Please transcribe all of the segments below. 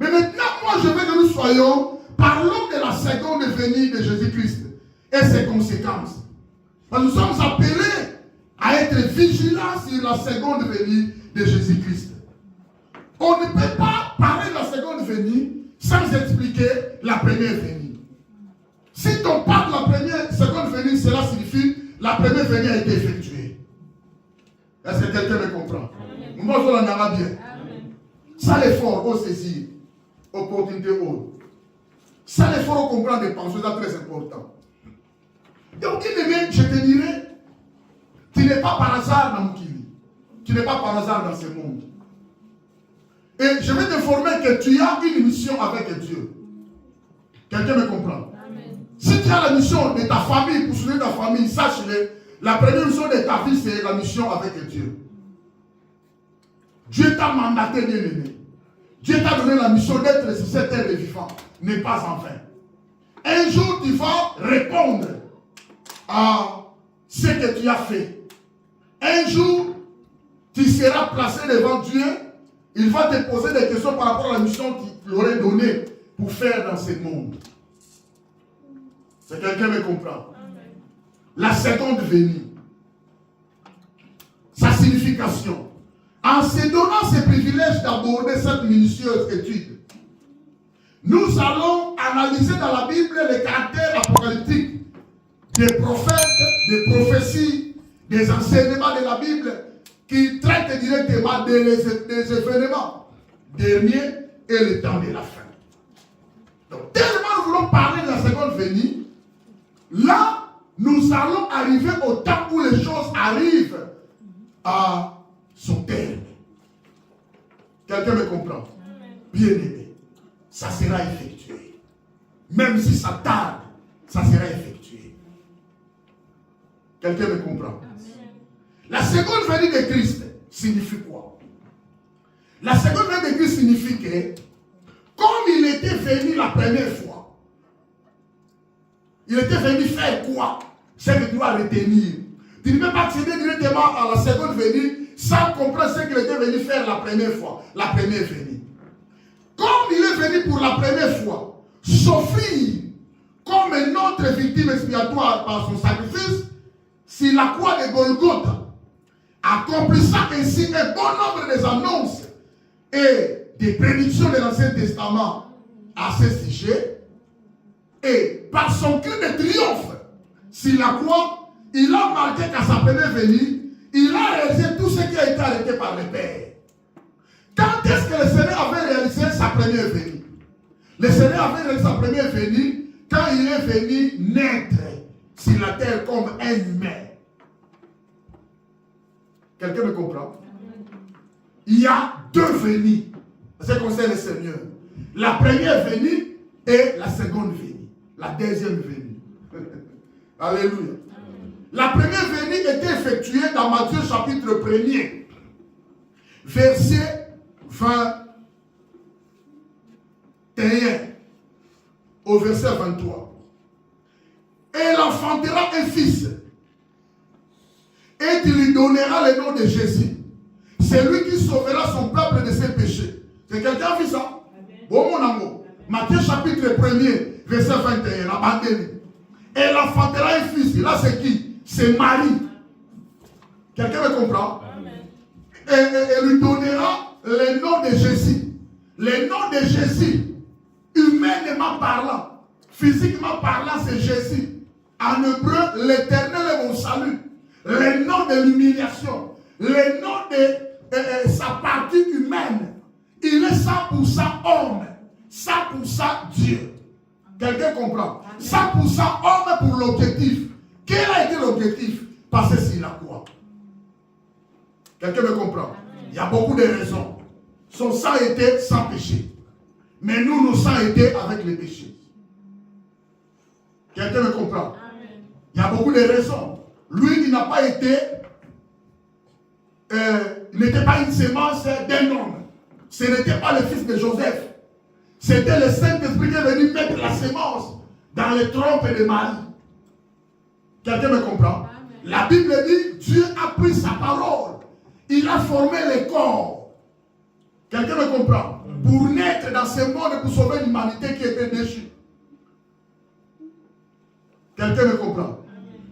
Mais maintenant, moi, je veux que nous soyons, parlons de la seconde venue de Jésus-Christ et ses conséquences. Parce que nous sommes appelés à être vigilants sur la seconde venue de Jésus-Christ. On ne peut pas parler de la seconde venue sans expliquer la première venue. Si on parle de la seconde venue, cela signifie la première venue a été effectuée. Est-ce que quelqu'un me comprend? Moi, je l'en ai bien. Ça l'effort au saisir, opportunité haute. Ça l'effort au comprendre des pensées, c'est très important. Donc, je te dirais, tu n'es pas par hasard dans Moukili. Tu n'es pas par hasard dans ce monde. Et je vais t'informer que tu as une mission avec Dieu. Quelqu'un me comprend? Amen. Si tu as la mission de ta famille, pour soutenir ta famille, sache-le, la première mission de ta vie, c'est la mission avec Dieu. Dieu t'a mandaté, bien aimé. Dieu t'a donné la mission d'être sur cette terre de vivant. N'est pas en vain. Un jour, tu vas répondre à ce que tu as fait. Un jour, tu seras placé devant Dieu. Il va te poser des questions par rapport à la mission qu'il aurait donnée pour faire dans ce monde. C'est quelqu'un me comprend? Amen. La seconde venue. Sa signification. En se donnant ce privilège d'aborder cette minutieuse étude, nous allons analyser dans la Bible les caractères apocalyptiques des prophètes, des prophéties, des enseignements de la Bible qui traitent directement des événements derniers et le temps de la fin. Donc, tellement nous voulons parler de la seconde venue, là, nous allons arriver au temps où les choses arrivent à son terme. Quelqu'un me comprend? Bien aimé, ça sera effectué. Même si ça tarde, ça sera effectué. Quelqu'un me comprend? La seconde venue de Christ signifie quoi? La seconde venue de Christ signifie que, comme il était venu la première fois, il était venu faire quoi? C'est que tu dois retenir. Tu ne peux pas accéder directement à la seconde venue sans comprendre ce qu'il était venu faire la première fois, la première venue. Comme il est venu pour la première fois, s'offrir comme une autre victime expiatoire par son sacrifice, sur la croix de Golgotha, accomplissant ainsi un bon nombre des annonces et des prédictions de l'Ancien Testament à ce sujet, et par son cri de triomphe sur la croix, il a marqué qu'à sa première venue, il a réalisé tout ce qui a été arrêté par le Père. Quand est-ce que le Seigneur avait réalisé sa première venue? Le Seigneur avait réalisé sa première venue quand il est venu naître sur la terre comme un humain. Quelqu'un me comprend? Il y a deux venues. C'est comme ça le Seigneur. La première venue et la seconde venue. La deuxième venue. Alléluia. La première venue était effectuée dans Matthieu chapitre 1er, verset 21 au verset 23. Et il enfantera un fils, et tu lui donneras le nom de Jésus. C'est lui qui sauvera son peuple de ses péchés. C'est quelqu'un qui a vu ça? Bon, mon amour. Matthieu chapitre 1er, verset 21. Abandonné. Et il enfantera un fils. Là, c'est qui? C'est Marie. Quelqu'un me comprend? Et lui donnera le nom de Jésus. Le nom de Jésus, humainement parlant, physiquement parlant, c'est Jésus. En hébreu, l'Éternel est mon salut. Le nom de l'humiliation. Le nom de sa partie humaine. Il est 100% homme. 100% Dieu. Quelqu'un comprend? 100% homme pour l'objectif. Quel a été l'objectif? Passer sur la croix. Quelqu'un me comprend? Il y a beaucoup de raisons. Son sang était sans péché. Mais nous, nos sangs étaient avec les péchés. Quelqu'un me comprend? Il y a beaucoup de raisons. Lui, il n'a pas été... il n'était pas une sémence d'un homme. Ce n'était pas le fils de Joseph. C'était le Saint-Esprit qui est venu mettre la sémence dans les trompes de Marie. Quelqu'un me comprend? Amen. La Bible dit, Dieu a pris sa parole. Il a formé les corps. Quelqu'un me comprend? Pour naître dans ce monde et pour sauver l'humanité qui était déchue. Quelqu'un me comprend?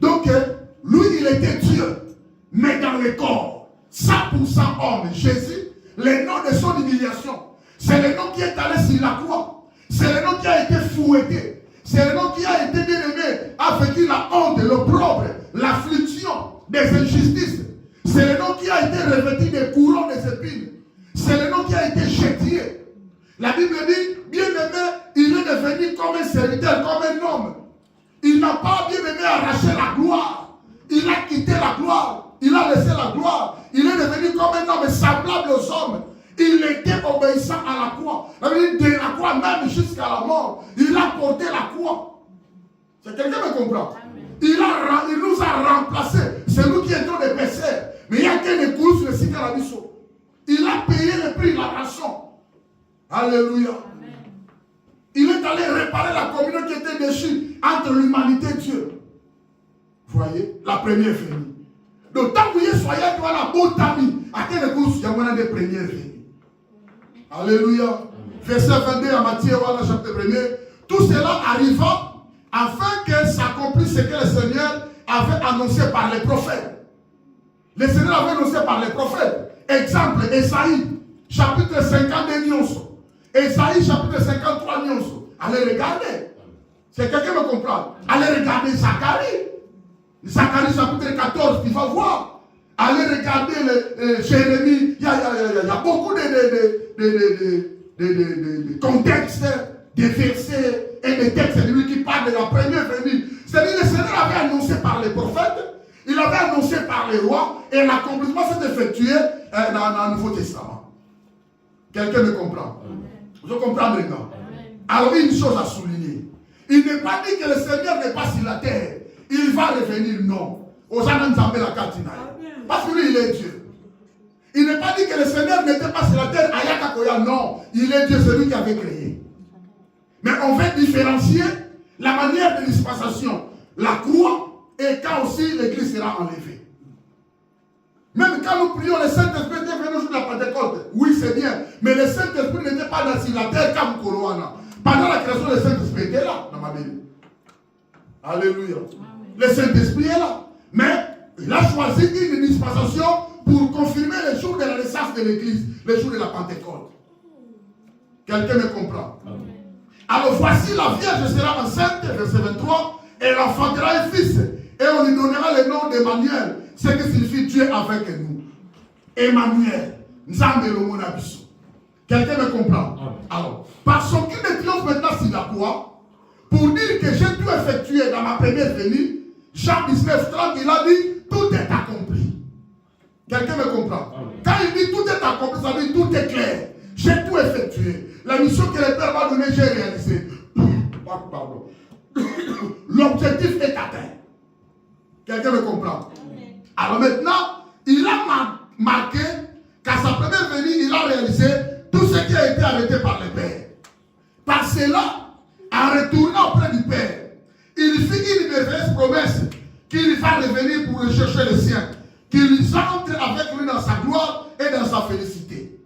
Donc, lui, il était Dieu, mais dans le corps, 100% homme. Jésus, le nom de son humiliation, c'est le nom qui est allé sur la croix. C'est le nom qui a été fouetté. C'est le nom qui a été bien aimé, a vécu la honte, l'opprobre, l'affliction, des injustices. C'est le nom qui a été revêtu des couronnes des épines. C'est le nom qui a été chétié. La Bible dit, bien aimé, il est devenu comme un serviteur, comme un homme. Il n'a pas bien aimé arracher la gloire. Il a quitté la gloire. Il a laissé la gloire. Il est devenu comme un homme semblable aux hommes. Il était obéissant à la croix. De la croix même jusqu'à la mort. Il a porté la croix. C'est quelqu'un qui me comprend? Il nous a remplacés. C'est nous qui étions des pécheurs. Mais il y a qu'un cours sur le site à la mission. Il a payé le prix, la rançon. Alléluia. Il est allé réparer la communion qui était déchue entre l'humanité et Dieu. Vous voyez, la première venue. Donc, tant que vous soyez toi la bonne amie, à quel cours il y a des premières venues. Alléluia. Verset 22 à Matthieu, voilà, chapitre 1er. Tout cela arriva afin que s'accomplisse ce que le Seigneur avait annoncé par les prophètes. Le Seigneur avait annoncé par les prophètes. Exemple, Esaïe, chapitre 52 nuances. Esaïe, chapitre 53 nuances. Allez regarder. C'est quelqu'un me comprend. Allez regarder Zacharie. Zacharie, chapitre 14, tu vas voir. Allez regarder Jérémie. Il y a beaucoup de contextes, de versets et de textes de lui qui parlent de la première venue. C'est-à-dire que le Seigneur avait annoncé par les prophètes. Il avait annoncé par les rois et l'accomplissement s'est effectué dans le Nouveau Testament. Quelqu'un me comprend? Vous comprenez maintenant? Alors, une chose à souligner. Il n'est pas dit que le Seigneur n'est pas sur la terre. Il va revenir, non. Parce que lui, il est Dieu. Il n'est pas dit que le Seigneur n'était pas sur la terre. Ayakakoya, non. Il est Dieu, celui qui avait créé. Mais on veut différencier la manière de dispensation. La croix. Et quand aussi l'église sera enlevée. Même quand nous prions, le Saint-Esprit était venu sur la Pentecôte. Oui, c'est bien. Mais le Saint-Esprit n'était pas dans la terre comme Koroana. Pendant la création, le Saint-Esprit était là dans ma Bible. Alléluia. Le Saint-Esprit est là. Mais il a choisi une dispensation pour confirmer le jour de la naissance de l'église, le jour de la Pentecôte. Quelqu'un me comprend? Alors voici la Vierge sera enceinte, verset 23, et elle enfantera un fils. Et on lui donnera le nom d'Emmanuel, ce qui signifie Dieu avec nous. Emmanuel, Nzambe Lomona Biso. Quelqu'un me comprend? Alors, par son cul de triomphe maintenant sur la croix, pour dire que j'ai tout effectué dans ma première venue, Jean 19, 30, il a dit, tout est accompli. Quelqu'un me comprend? Quand il dit tout est accompli, ça veut dire tout est clair. J'ai tout effectué. La mission que le Père m'a donnée, j'ai réalisé. Pardon. L'objectif est atteint. Quelqu'un me comprend? Alors maintenant, il a marqué qu'à sa première venue, il a réalisé tout ce qui a été arrêté par le Père. Par cela, en retournant auprès du Père, il fit une merveilleuse promesse qu'il va revenir pour rechercher les siens, qu'il entre avec lui dans sa gloire et dans sa félicité.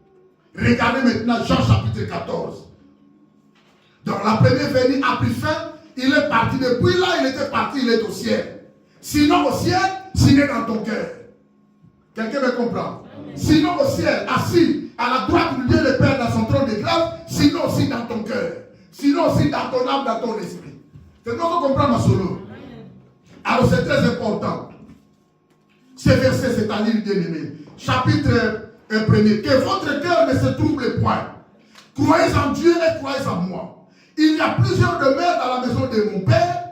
Regardez maintenant Jean chapitre 14. Donc la première venue a pris fin, il est parti. Depuis là, il était parti, il est au ciel. Sinon au ciel, s'il est dans ton cœur. Quelqu'un me comprend? Sinon au ciel, assis à la droite de Dieu le Père dans son trône de grâce, sinon aussi dans ton cœur. Sinon aussi dans ton âme, dans ton esprit. C'est qu'on comprend ma solo. Alors c'est très important. Ce verset, c'est à lire, bien aimé. Chapitre 1er. Que votre cœur ne se trouble point. Croyez en Dieu et croyez en moi. Il y a plusieurs demeures dans la maison de mon Père.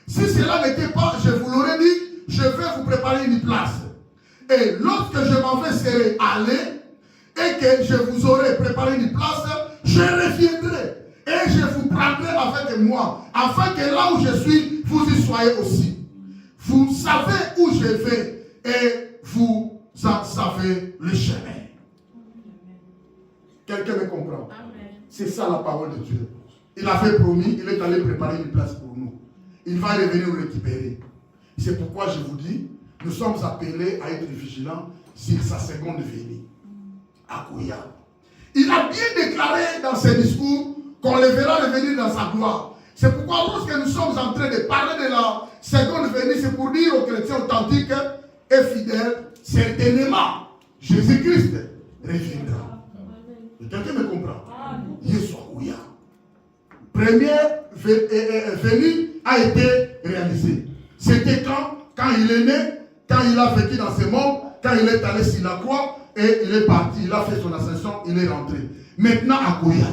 Si cela n'était pas, je vous l'aurais dit, je vais vous préparer une place. Et lorsque je m'en vais serai allé, et que je vous aurai préparé une place, je reviendrai. Et je vous prendrai avec moi, afin que là où je suis, vous y soyez aussi. Vous savez où je vais, et vous en savez le chemin. Quelqu'un me comprend? C'est ça la parole de Dieu. Il avait promis, il est allé préparer une place pour nous. Il va revenir nous récupérer. C'est pourquoi je vous dis, nous sommes appelés à être vigilants sur sa seconde venue. À Kouya. Il a bien déclaré dans ses discours qu'on le verra revenir dans sa gloire. C'est pourquoi lorsque nous sommes en train de parler de la seconde venue, c'est pour dire aux chrétiens authentiques et fidèles, certainement, Jésus-Christ reviendra. Quelqu'un me comprend? Yeshua. Première venue a été réalisée. C'était quand il est né, quand il a vécu dans ce monde, quand il est allé sur la croix et il est parti, il a fait son ascension, il est rentré. Maintenant à Goya.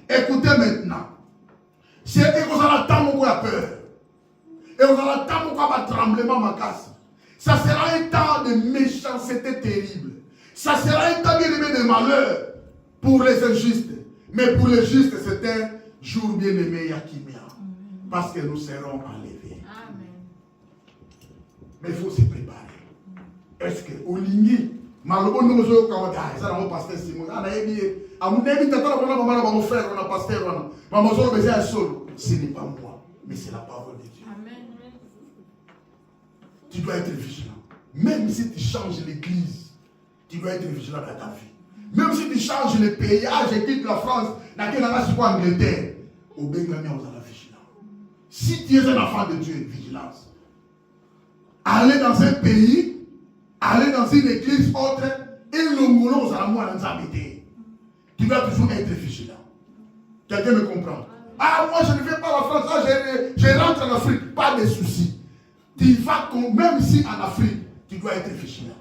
Écoutez maintenant. C'est que vous allez attendre beaucoup à peur. Et vous allez attendre beaucoup à tremblement ma casse. Ça sera un temps de méchanceté terrible. Ça sera un temps bien aimé de malheur pour les injustes. Mais pour les justes, c'est un jour bien aimé Yakimia. Parce que nous serons enlevés. Amen. Mais il faut se préparer. Est-ce que au ligné, malheureusement, nous sommes ça dans mon pasteur Simon. À mon avis, mon frère, on a pasteur, ce n'est pas moi, mais c'est la parole de Dieu. Amen. Tu dois être vigilant. Même si tu changes l'église, tu dois être vigilant dans ta vie. Même si tu changes le pays, je quitte la France, en Angleterre, au Bengamia, on a la vigilance. Si tu es un enfant de Dieu, vigilance. Aller dans un pays, aller dans une église autre, et le moulon, ça va nous habiter. Tu dois toujours être vigilant. Quelqu'un me comprend? Ah, moi je ne vais pas à la France, je rentre en Afrique, pas de soucis. Tu vas, même ici en Afrique, tu dois être vigilant.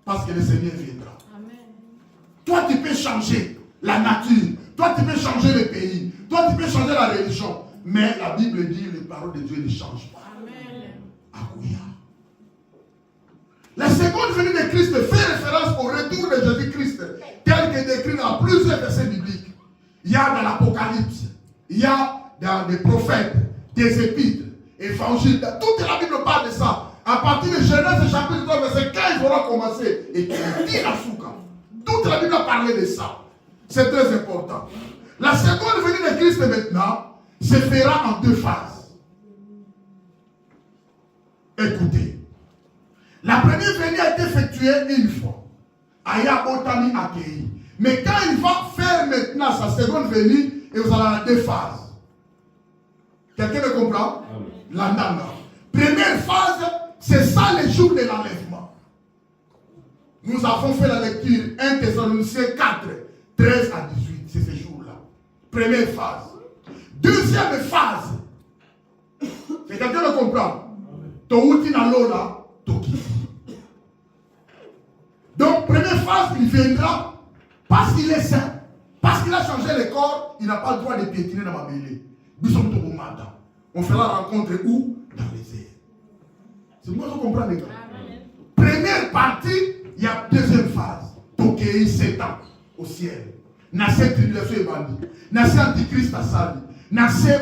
Parce que le Seigneur viendra. Amen. Toi, tu peux changer la nature. Toi, tu peux changer le pays. Toi, tu peux changer la religion. Mais la Bible dit, les paroles de Dieu ne changent pas. Amen. Alléluia. La seconde venue de Christ fait référence au retour de Jésus-Christ, tel que décrit dans plusieurs versets bibliques. Il y a dans l'Apocalypse, il y a dans les prophètes, des épîtres, évangiles. Toute la Bible parle de ça. À partir de Genèse chapitre 3, verset 15, il aura commencé. Et qui dit la souka. Toute la Bible a parlé de ça. C'est très important. La seconde venue de Christ maintenant se fera en deux phases. Écoutez. La première venue a été effectuée une fois. Aya Otami accueilli. Mais quand il va faire maintenant sa seconde venue, et vous allez avoir deux phases. Quelqu'un me comprend? La nana. Première phase, c'est ça le jour de l'enlèvement. Nous avons fait la lecture 1 Thessaloniciens 4, 13 à 18. C'est ce jour-là. Première phase. Deuxième phase. C'est quelqu'un me comprend? Touti na lola. Donc, première phase, il viendra parce qu'il est saint, parce qu'il a changé le corps, il n'a pas le droit de piétiner dans ma mêlée. On fera la rencontre où? Dans les airs. C'est moi qui comprends les gars. Première partie, il y a deuxième phase. Donc, il y a 7 ans au ciel. Nasser tribulation et bandit. Nasser antichrist à Sali. Nasser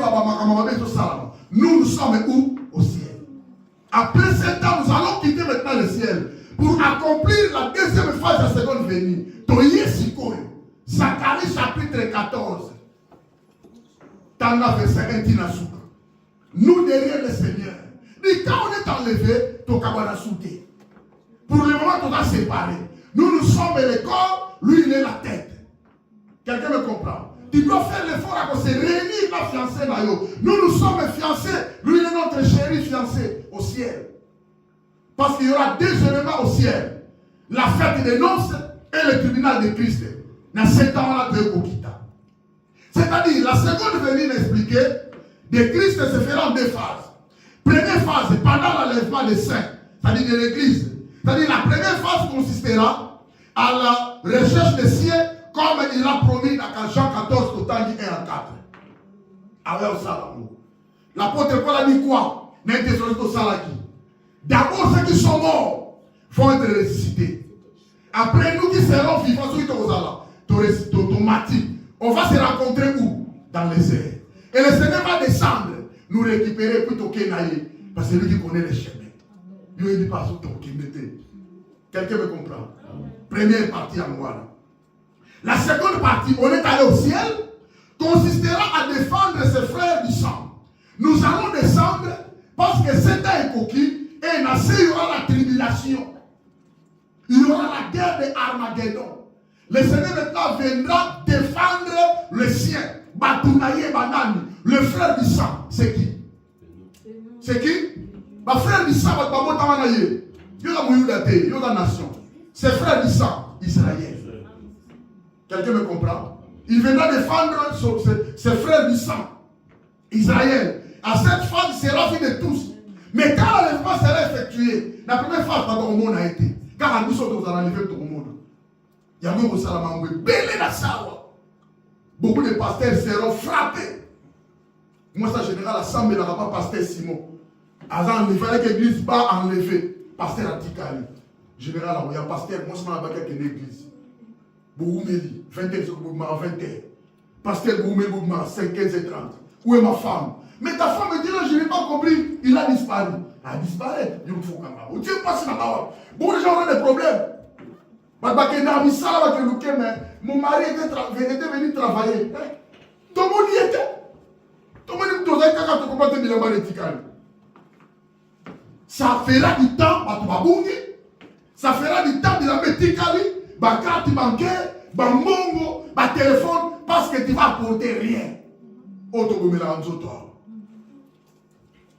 nous sommes où? Au ciel. Après 7 ans, nous allons quitter maintenant le ciel pour accomplir la deuxième phase de la seconde venue. Toye Sikoyo, Zacharie chapitre 14. Tanga verset 1 Tinasuka. Nous derrière le Seigneur. Et quand on est enlevé, Tokabana Souté. Pour le moment, on va séparer. Nous sommes le corps, lui il est la tête. Quelqu'un me comprend? Tu dois faire l'effort à se réunir la fiancée. Nous sommes fiancés. Lui, il est notre chéri fiancé au ciel. Parce qu'il y aura deux éléments au ciel. La fête des noces et le tribunal de Christ. Dans 7 ans-là, de Kokita. C'est-à-dire, la seconde venue expliquée de Christ se fera en deux phases. Première phase, pendant l'enlèvement des saints, c'est-à-dire de l'église. C'est-à-dire, la première phase consistera à la recherche des cieux, comme il a promis dans Jean 14, total 1 à 4. Alors, ça, l'apôtre Paul a dit quoi? D'abord, ceux qui sont morts vont être ressuscités. Après, nous qui serons vivants, ceux qui sont là, automatique. On va se rencontrer où? Dans les airs. Et le Seigneur va descendre, nous récupérer plutôt qu'Enaïe. Parce que c'est lui qui connaît les chemins. Lui, il dit pas tout qui mettait. Quelqu'un me comprend? Première partie en moi. La seconde partie, on est allé au ciel, consistera à défendre ses frères du sang. Nous allons descendre parce que c'est un coquille et il y aura la tribulation. Il y aura la guerre de Armageddon. Le Seigneur maintenant viendra défendre le sien. Batounaye Banani, le frère du sang. C'est qui? C'est qui? Ma frère du sang, il y a la nation. C'est frère du sang, Israël. Quelqu'un me comprend? Il viendra défendre ses frères du sang, Israël. À cette phase, il sera fille de tous. Mais quand l'enlèvement sera effectué, la première phase, pardon, au monde a été. Car nous sommes dans l'enlevé tout le monde. Il y a même au Salamangoué, belé la sawa. Beaucoup de pasteurs seront frappés. Moi, ça, général, l'Assemblée n'a pas pasteur Simon. Il fallait que l'église va enlever. Pasteur Antikali. Général, il y a pasteur, moi, je m'en vais avec l'église. Bouroumeli, 20h, 20h. Pasteur Bouroumeli, 5h30. Où est ma femme? Mais ta femme me dit là, je n'ai pas compris. Il a disparu. Il a disparu. Il faut qu'on va. Dieu passe dans la voie. Beaucoup de gens ont des problèmes. Mon mari était venu travailler. Tout le monde y était. Tout le monde y était. Ça fera du temps, ça fera du temps de la méticali, carte bancaire, mongo, téléphone, parce que tu vas apporter rien.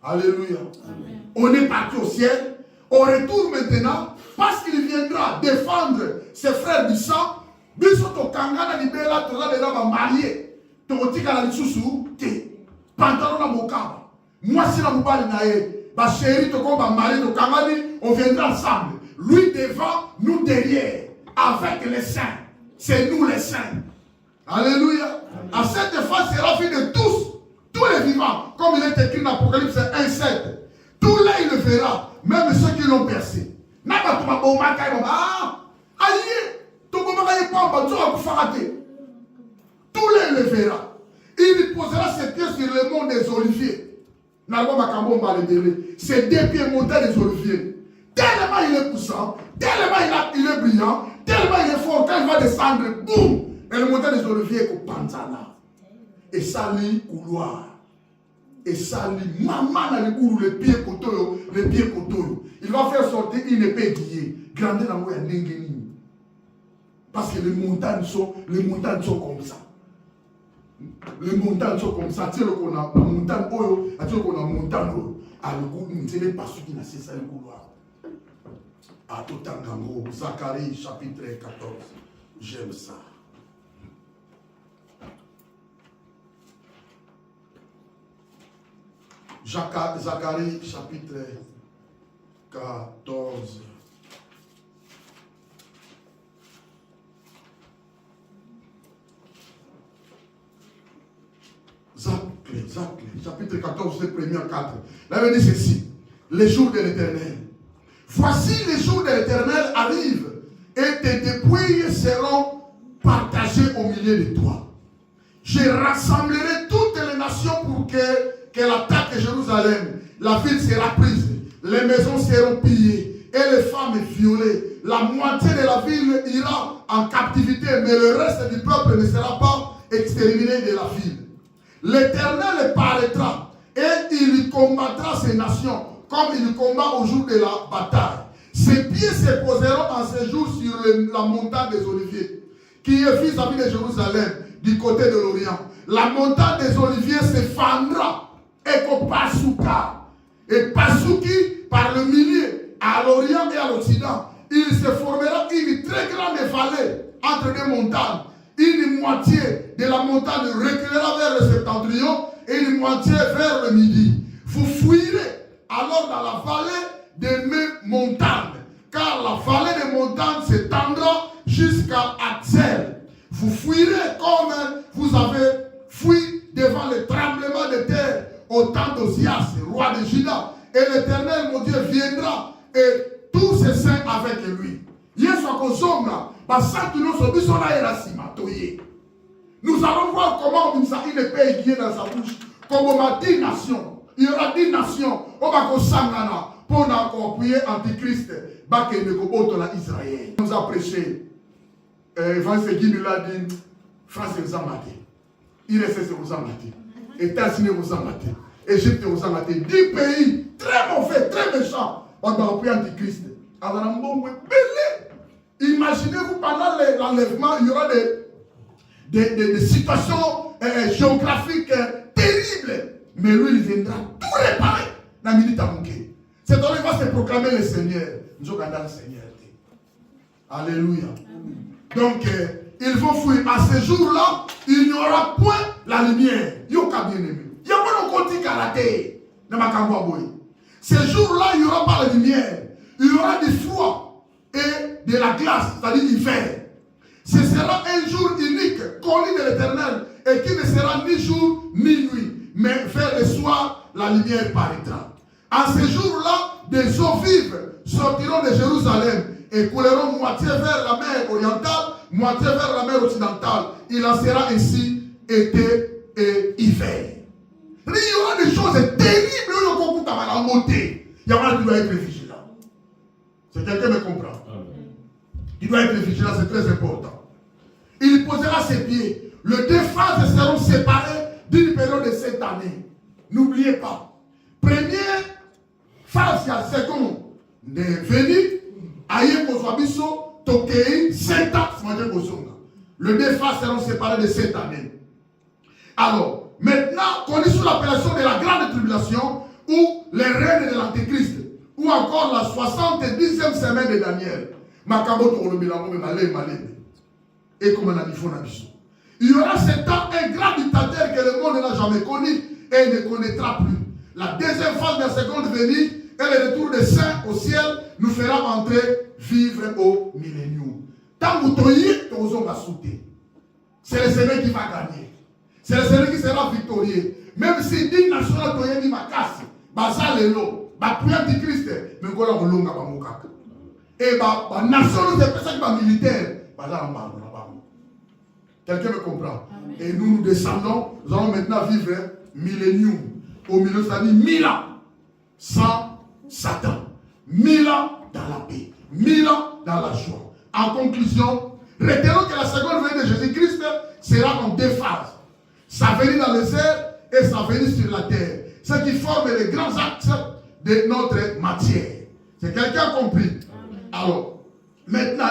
Alléluia. Amen. On est parti au ciel. On retourne maintenant parce qu'il viendra défendre ses frères du sang. Bisoto kangana libela toza de la marié. Totika la lisusu te. Pantalon na mokaba. Moi si la mobali na ye. Ba chéri to ko ba marié to kangani, on viendra ensemble. Lui devant, nous derrière, avec les saints. C'est nous les saints. Alléluia. Amen. À cette phase sera fait de tous les vivants, comme il est écrit dans l'Apocalypse 1:7. Tous là il le verra, même ceux qui l'ont percé. Tous là il le verra. Il posera ses pieds sur le mont des Oliviers. C'est des pieds montés des Oliviers. Tellement il est poussant, tellement il est brillant, tellement il est fort, quand il va descendre, boum, et le montant des Oliviers est au Panzana. Et ça lit couloir. Et ça lit maman dans le couloir, les pieds kotoyo. Il va faire sortir une épée aiguillée. Grandeur dans le Nengeni. Parce que les montagnes sont comme ça. Les montagnes sont comme ça. Tu sais qu'on a la montagne oyo, tu sais qu'on a la montagne oyo. Ah, le couloir, c'est les pas ceux qui n'assistent ça le couloir. À tout Tangango, Zacharie chapitre 14. J'aime ça. Zacharie chapitre 14. Zacharie chapitre 14, c'est le premier 4. Là, il dit ceci. Les jours de l'Éternel. Voici les jours de l'Éternel arrivent et tes dépouilles seront partagées au milieu de toi. Je rassemblerai toutes les nations pour qu'elle attaque Jérusalem. La ville sera prise, les maisons seront pillées et les femmes violées. La moitié de la ville ira en captivité, mais le reste du peuple ne sera pas exterminé de la ville. L'Éternel paraîtra et il combattra ces nations comme il combat au jour de la bataille. Ses pieds se poseront en ce jour sur la montagne des Oliviers, qui est vis-à-vis de Jérusalem, du côté de l'Orient. La montagne des Oliviers se fendra et qu'au Pasuka. Et Pasuki, par le milieu, à l'Orient et à l'Occident, il se formera une très grande vallée entre deux montagnes. Une moitié de la montagne reculera vers le septentrion et une moitié vers le midi. Vous fuirez alors dans la vallée de mes montagnes, car la vallée des montagnes s'étendra jusqu'à Axel. Vous fuirez comme vous avez fui devant le tremblement de terre au temps d'Osias, roi de Juda. Et l'Éternel, mon Dieu, viendra et tous ses saints avec lui. Nous allons voir comment une épée aiguillée dans sa bouche. Comme on a 10 nations. Il y aura 10 nations. On va s'engager pour appuyer Antichrist. Israël. Nous a prêché. Évangile Guy nous l'a dit. France vous a maté. IRSS vous a maté. États-Unis vous a maté. Égypte vous a maté. 10 pays très mauvais, très méchants. On va appuyer Antichrist. Imagine imaginez-vous, pendant l'enlèvement, il y aura des situations géographiques terribles. Mais lui, il viendra tout réparer dans la minute à manquer. C'est donc il va se proclamer le Seigneur. Nous sommes dans le Seigneur. Alléluia. Donc, ils vont fuir. À ce jour-là, il n'y aura point la lumière. Il y aura bien aimé. Il y aura pas de côté karaté. Ce jour-là, il n'y aura pas la lumière. Il y aura du froid et de la glace, c'est-à-dire l'hiver. Ce sera un jour unique, connu de l'Éternel, et qui ne sera ni jour ni nuit. Mais vers le soir, la lumière paraîtra. À ce jour-là, des eaux vives sortiront de Jérusalem et couleront moitié vers la mer orientale, moitié vers la mer occidentale. Il en sera ainsi été et hiver. Il y aura des choses terribles. Il y aura qui doit être vigilant. Si quelqu'un me comprend. Il doit être vigilant, c'est très important. Il posera ses pieds. Les deux phases seront séparées d'une période de 7 années. N'oubliez pas. Première phase, il y a seconde de venir. Aïe Kozwabiso, Tokei, 7 ans, les deux phases seront séparées de 7 années. Alors, maintenant, qu'on est sous l'appellation de la grande tribulation, ou les règnes de l'Antéchrist, ou encore la 70e semaine de Daniel. Et comme on a dit, il y aura 7 ans un grand dictateur que le monde n'a jamais connu et ne connaîtra plus. La deuxième phase de la seconde venue et le retour des saints au ciel nous fera entrer vivre au millénium. Tant que vous sauté, c'est le Seigneur qui va gagner. C'est le Seigneur qui sera victorieux. Même si 10 nations toyé ni makasi, basa lelo, ba prière du Christ, mais gola olonga ba mukaka. Et ba nation c'est personne qui va militaire, basa en quelqu'un me comprend. Amen. Et nous descendons, nous allons maintenant vivre millénium. Au milieu, ça dit 1000 ans sans Satan. 1000 ans dans la paix. 1000 ans dans la joie. En conclusion, retenons que la seconde venue de Jésus-Christ sera en 2 phases. Sa venue dans les airs et sa venue sur la terre. Ce qui forme les grands actes de notre matière. C'est quelqu'un compris? Amen. Alors, maintenant,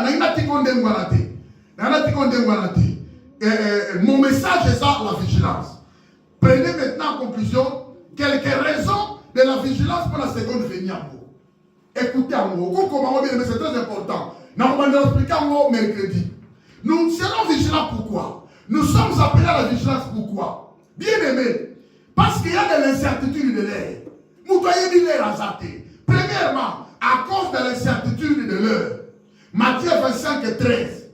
mon message est ça, la vigilance. Prenez maintenant en conclusion quelques raisons de la vigilance pour la seconde venue à vous. Écoutez à moi, c'est très important. Nous allons expliquer à moi mercredi. Nous serons vigilants pourquoi? Nous sommes appelés à la vigilance pourquoi? Bien aimé, parce qu'il y a de l'incertitude de l'air. Vous voyez l'air azaté. Premièrement, à cause de l'incertitude de l'heure. Matthieu 25 et 13.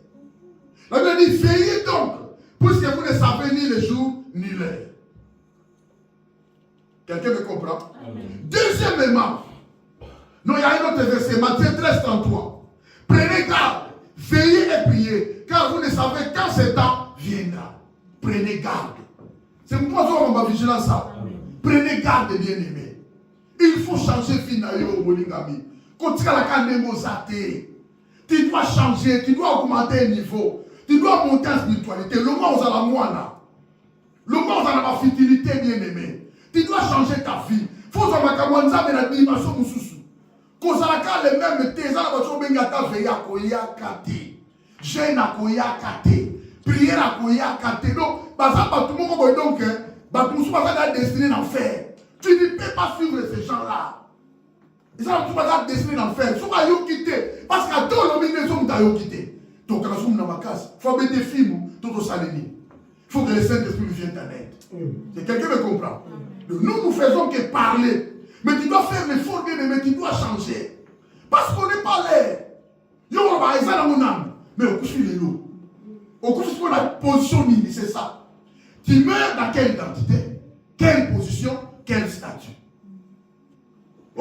La Bible dit, veillez donc, puisque vous ne savez ni le jour ni l'heure. Quelqu'un me comprend? Amen. Deuxièmement, non, il y a un autre verset, Matthieu 13, 33. Prenez garde, veillez et priez, car vous ne savez quand ce temps viendra. Prenez garde. C'est pourquoi on va vigiler ça. Prenez garde, bien-aimés. Il faut changer finalement, Molingami. Quand tu as la canne tu dois changer, tu dois augmenter le niveau. Tu dois monter en spiritualité. Le moment où on a la moine, le moment où on a la fertilité, bien-aimé. Tu dois changer ta vie. Il faut que tu aies la dimension de Soussou. Quand tu as les mêmes thèses, tu as veillé à Koya Kate. Jeûne à Koya Kate. Prière à Koya Kate. Donc, tout le monde donc, tout le monde est destiné à faire. Tu ne peux pas suivre ces gens-là. Ils sont tous destinés à faire. Ils sont à quitter. Parce qu'à tout le monde, ils sont à quitter. Donc, quand on est dans ma case, il faut mettre des films, tout au salini. Il faut que le Saint-Esprit vienne en aide. C'est quelqu'un me comprend. Donc, nous faisons que parler. Mais tu dois faire l'effort, mais tu dois changer. Parce qu'on n'est pas l'air. Mais au coup, je suis les loups. Au coup, je suis la position, c'est ça. Tu meurs dans quelle identité? Quelle position? Quel statut? Je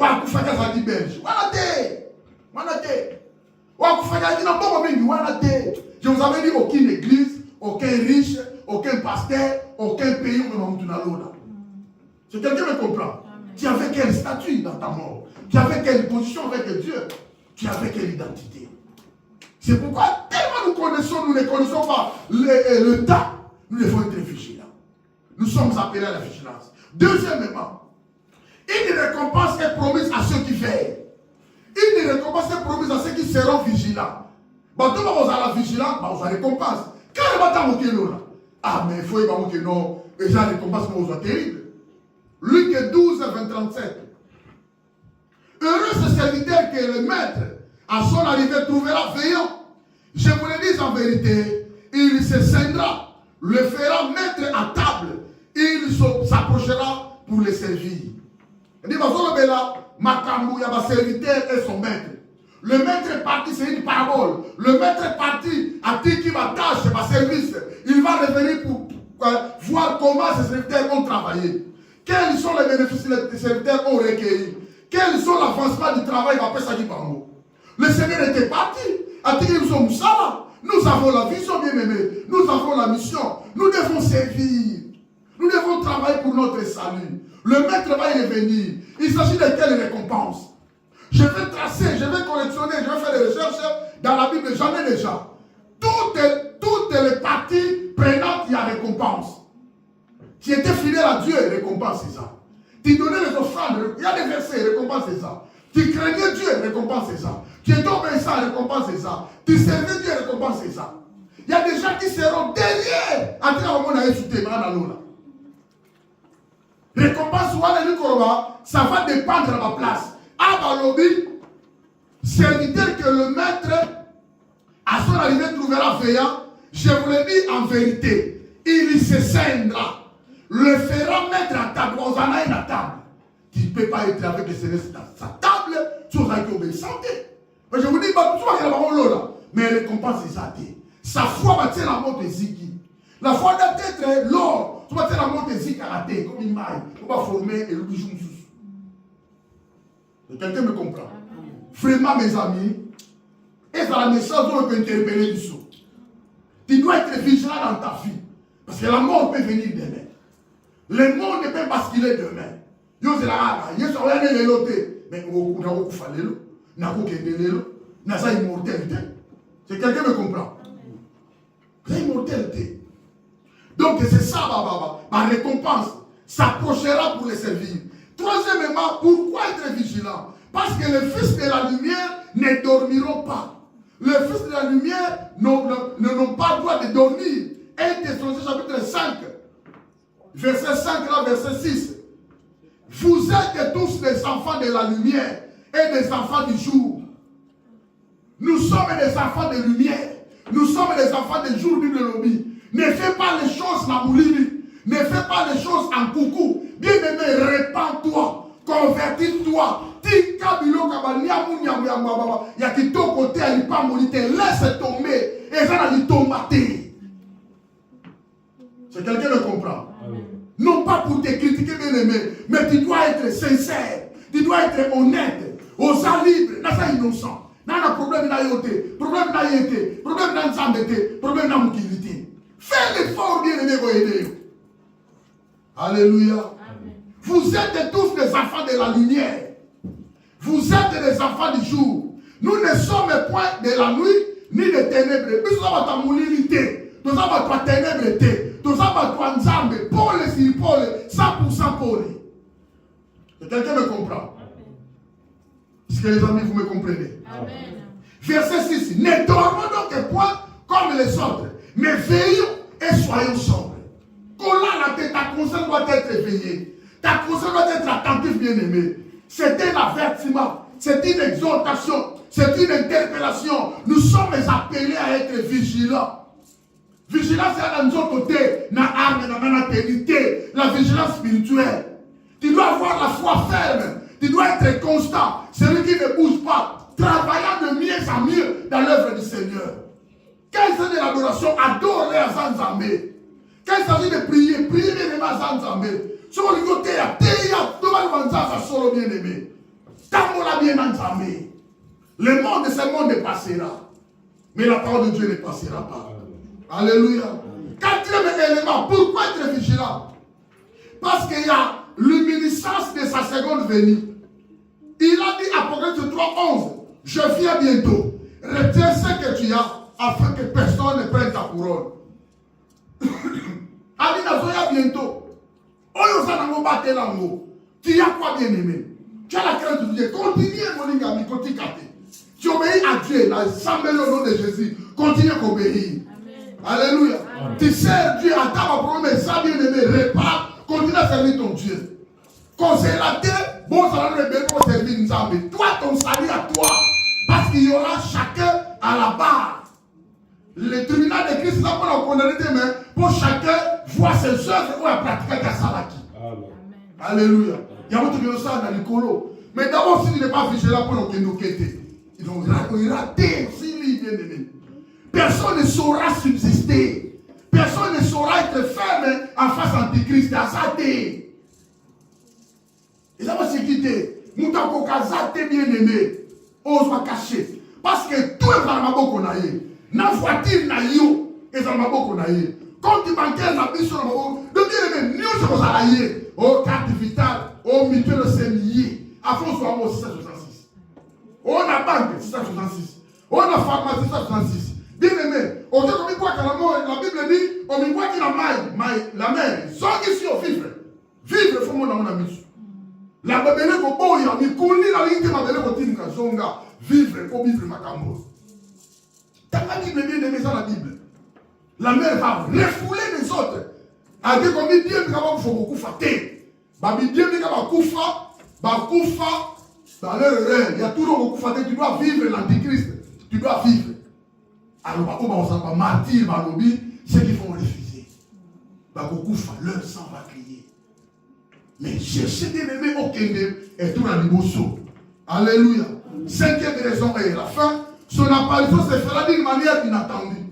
vous avais dit aucune église, aucun riche, aucun pasteur, aucun pays où nous sommes. C'est quelqu'un me comprend. Tu avais quel statut dans ta mort? Tu avais quelle position avec Dieu? Tu avais quelle identité? C'est pourquoi tellement nous ne connaissons pas le temps, nous devons être vigilants. Nous sommes appelés à la vigilance. Deuxièmement, une récompense est promise à ceux qui veillent. Une récompense est promise à ceux qui seront vigilants. Bateau va la vigilance, vous avez récompense. Quand il va t'amoquer là, ah mais il faut que non, et ça récompense vous soit terrible. Luc 12, 37. Heureux ce serviteur que le maître, à son arrivée, trouvera veillant. Je vous le dis en vérité, il se scindra, le fera mettre à table, il s'approchera pour le servir. Il dit, Makamou, il y a un serviteur et son maître. Le maître est parti, c'est une parabole. Le maître est parti à qui va tâche, ma service. Il va revenir pour voir comment ces serviteurs ont travaillé. Quels sont les bénéfices que les serviteurs ont recueillis. Quels sont l'avancement du travail va faire ça du bango. Le Seigneur était parti. À qui nous sommes ça. Nous avons la vision, bien aimé. Nous avons la mission. Nous devons servir. Nous devons travailler pour notre salut. Le maître va y revenir. Il s'agit de quelle récompense? Je vais tracer, je vais collectionner, je vais faire des recherches dans la Bible, j'en ai déjà. Toutes les parties prenantes, il y a récompense. Tu étais fidèle à Dieu, récompense c'est ça. Tu donnais les offrandes, il y a des versets, récompense c'est ça. Tu craignais Dieu, récompense c'est ça. Tu étais obéissant, récompense c'est ça. Tu servais Dieu, récompense c'est ça. Il y a des gens qui seront derrière en train de insulter, récompense, ça va dépendre de ma place. Abalobi, serviteur que le maître, à son arrivée, trouvera veillant, je vous le dis en vérité, il se scindra, le fera mettre à table, on en a une à table. Tu ne peux pas être avec le Seigneur dans sa table, tu vas être obéissant. Mais je vous dis, tu vas être là, mais récompense, c'est ça. Sa foi va tenir la mort de Ziki. La foi doit être l'or, tu vas tenir la mort de Ziki à la comme une maille, on va former et le bijou. Quelqu'un me comprend? Vraiment, mes amis, et c'est la naissance où on peut interpeller du saut. Tu dois être vigilant dans ta vie. Parce que la mort peut venir demain. Le monde ne peut basculer demain. Yo, c'est la rara. Yo, c'est rien de l'éloté. Mais on a beaucoup fallu. On a beaucoup aidé. On a ça immortalité. C'est quelqu'un me comprend? C'est immortalité. Donc, c'est ça, ma récompense s'approchera pour les servir. Troisièmement, pourquoi être vigilant? Parce que les fils de la lumière ne dormiront pas. Les fils de la lumière n'ont pas le droit de dormir. 1 Thessaloniciens chapitre 5, verset 5 là, verset 6. Vous êtes tous des enfants de la lumière et des enfants du jour. Nous sommes des enfants de lumière. Nous sommes des enfants du jour, Bible lobby. Ne fais pas les choses la moulini. Ne fais pas les choses en coucou. Bien-aimé, répands-toi. Convertis-toi. Laisse tomber. Et ça n'a tomber. C'est quelqu'un qui comprend. Non pas pour te critiquer, bien-aimé, mais tu dois être sincère. Tu dois être honnête. Aux libres. Là, c'est innocent. Là, il y a problème dans yoté. Problème dans yété. Problème dans zambété. Problème dans moukilité. Fais l'effort, bien-aimé, pour aider. Alléluia. Amen. Vous êtes tous des enfants de la lumière. Vous êtes des enfants du jour. Nous ne sommes point de la nuit ni des ténèbres. Nous sommes ta moulilité. Nous sommes ta ténèbres. Nous sommes ta nzambe. Paul et si Paul, 100% Paul. Quelqu'un me comprend? Est-ce que les amis, vous me comprenez? Amen. Verset 6. Ne dormons donc point comme les autres, mais veillons et soyons sobres. Ta conscience doit être éveillée. Ta conscience doit être attentive, bien-aimée. C'est un avertissement. C'est une exhortation. C'est une interpellation. Nous sommes appelés à être vigilants. Vigilance, c'est dans notre côté. La vigilance spirituelle. Tu dois avoir la foi ferme. Tu dois être constant. Celui qui ne bouge pas. Travaillant de mieux en mieux dans l'œuvre du Seigneur. Quand il s'agit de l'adoration, adore les Azanzamé. Quand il s'agit de prier, priez les Azanzamé. Sur le côté, il y a solo bien aimé. Tamola bien entamé. Le monde de ce monde passera. Mais la parole de Dieu ne passera pas. Alléluia. Quatrième élément, pourquoi être vigilant? Parce qu'il y a l'luminescence de sa seconde venue. Il a dit Apocalypse 3:11, je viens bientôt. Retiens ce que tu as afin que personne ne prenne ta couronne. Alinazoya bientôt. Tu as quoi bien aimé? Tu as la crainte de Dieu. Continue mon ami, continue. Tu obéis à Dieu, la assemblée au nom de Jésus. Continue à obéir. Alléluia. Amen. Tu sers Dieu, attends ma promesse, ça bien aimé, répare, continue à servir ton Dieu. Quand c'est la terre, bon, ça va le pour servir nous. Toi, ton salut à toi. Parce qu'il y aura chacun à la barre. Le tribunal de Christ, là, pour la condamner demain, pour chacun voir ses œuvres ou à pratiquer ta salaki. Alléluia. Il y a autre chose dans le colo. Mais d'abord, s'il n'est pas vigilant pour nous quitter, ils vont rater aussi, bien aimé. Personne ne saura subsister. Personne ne saura être ferme en face d'Antichrist. À ça, et ça va se quitter. Nous t'avons casé bien aimé. On va cacher. Parce que tout est dans la boue qu'on a eu. Dans la voiture, na yo, et dans la boue qu'on a eu. Quand tu manques la vie sur la boue, de bien aimé, nous sommes à la eu. Oh, carte vitale, oh, mutuelle, c'est lié. À fond, soit moi, 666. Oh, on a banque, 666. On a pharmacie, 666. Bien aimé, aujourd'hui, comme la Bible dit, on me voit qu'il a la mer, sans ici au vivre. Vivre, il faut mon ami. La Bible dit, bon, il y a mis connu la ligne de ma belle routine, vivre, il faut vivre ma cambo. T'as la Bible bien aimé ça, la Bible. La mer va refouler les autres. A dit comme il dit, il faut beaucoup fâter. Babi Dieu, il va koufa, dans leur rêve. Il y a toujours beaucoup fâter. Tu dois vivre l'antichrist. Tu dois vivre. Alors, on va martyr, ceux qui vont refuser. Leur sang va crier. Mais cherchez des bébés au Kende et tout dans le bosso. Alléluia. Cinquième raison est la fin. Son apparition se fera d'une manière inattendue.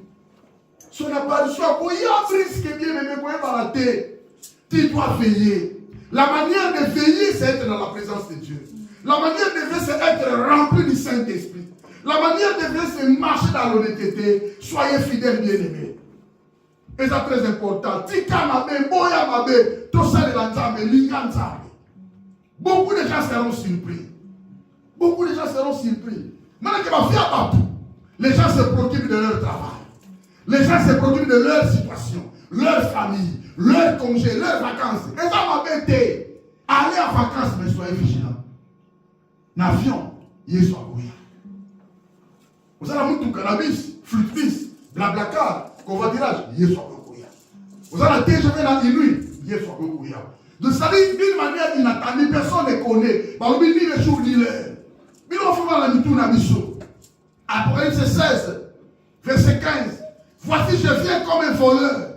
Son apparition, il y a un risque bien aimé pour balader. Tu dois veiller. La manière de veiller, c'est être dans la présence de Dieu. La manière de veiller, c'est être rempli du Saint-Esprit. La manière de veiller, c'est marcher dans l'honnêteté. Soyez fidèles, bien-aimés. Et c'est très important. Tika mabe, boya mabe, tout ça de la nzambe, linga nzambe. Beaucoup de gens seront surpris. Beaucoup de gens seront surpris. Maintenant que ma fille a tout, les gens se préoccupent de leur travail. Les gens se préoccupent de leur situation, leur famille, leur congé, leurs vacances. Et ça m'a bêté. Allez en vacances, mais soyez vigilants. N'avion, il soit bouillant. Vous avez tout cannabis, flûte-bis, blablacar, convoiturage, il soit bouillant. Vous avez déjà fait la nuit, il soit bouillant. De salir d'une manière inattendue, personne ne connaît. Par ni le jour ni l'heure. Mais on fait voir la mitou na biso. Apocalypse 16, verset 15. Voici, je viens comme un voleur.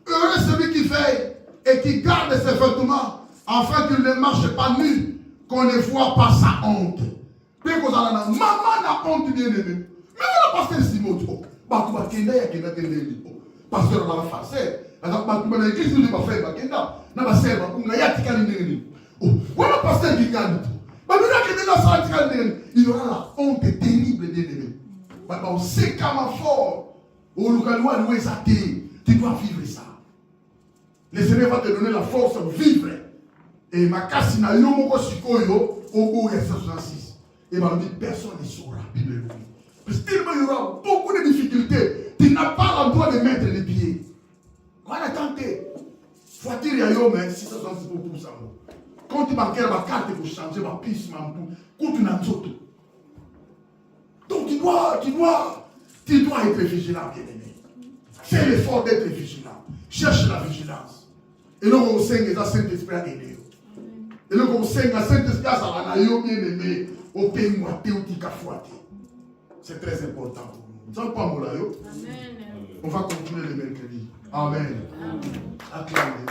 Heureux celui qui veille et qui garde ses vêtements, afin qu'il ne marche pas nu, qu'on ne voit pas sa honte. Puis vous allez maman n'a honte bien aimé. Mais on a pasteur Simoto. Bakuba kenda ya kenda kenda. Pasteur on a fait. Alors bakuba na église nous pas faire bakenda. Na ba serva kunga ya tikali ndeni. Oh, voilà pasteur qui gagne. Babina kenda na sa tikali ndeni. Il y aura la honte terrible bien aimé. Bah on sait comment fort. Tu dois vivre ça. Le Seigneur va te donner la force de vivre. Et ma casse n'a eu mon sikoyo au bout de 66. Et m'a dit personne ne saura. Bible. Parce qu'il y aura beaucoup de difficultés. Tu n'as pas le droit de mettre les pieds. Voilà, tenter. Voiture y a eu, mais 666 pour ça. Quand tu vas faire ma carte pour changer ma piste, ma coup, tu n'as pas. Donc tu dois être vigilant, bien-aimé. Fais l'effort d'être vigilant. Cherche la vigilance. Et là, on sait que le Saint-Esprit a aidé. Et là, on sait que le Saint-Esprit a bien-aimé. Au pays moité, au tika-fouaté. C'est très important pour nous. Ça pas mon layo. On va continuer le mercredi. Amen. Acclamez.